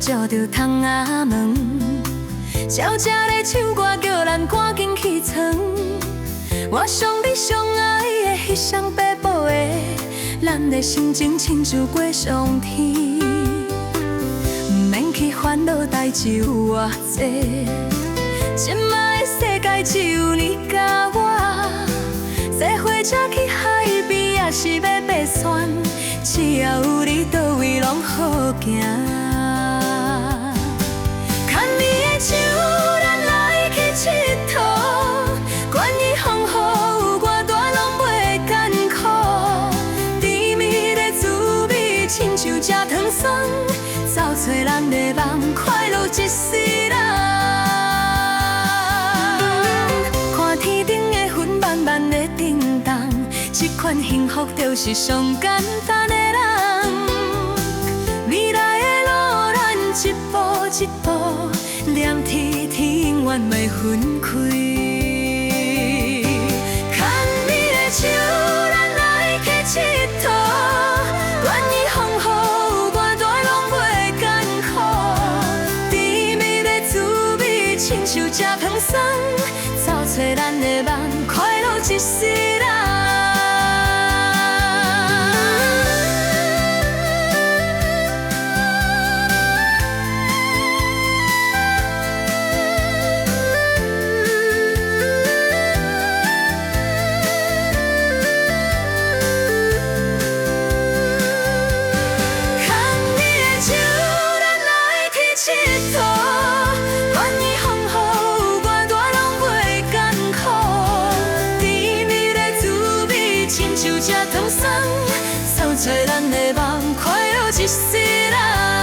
照着窗仔门，鸟只咧唱歌叫咱赶紧起床。我上你上爱的迄双白布的，咱的心情亲像过上天，毋免去烦恼代志有偌济。即摆的世界只有你甲我，坐火车去海边也是要爬山，只要有你，倒位拢好行。牵你的手，咱来去佚佗，管伊风雨有偌大，拢袂艰苦。甜蜜的滋味，亲像吃糖霜，走找咱的梦，快乐一世人。看天顶的云慢慢的震动，这款幸福就是上简单的人。未来的路，咱一步一步，念天天永远袂分开。牵你的手，咱来去佚佗，管伊风雨有偌大，拢袂艰苦。甜蜜的滋味，亲像吃糖霜，走找咱的梦，快乐一世人。就吃糖霜，走找咱的梦，快乐一世人。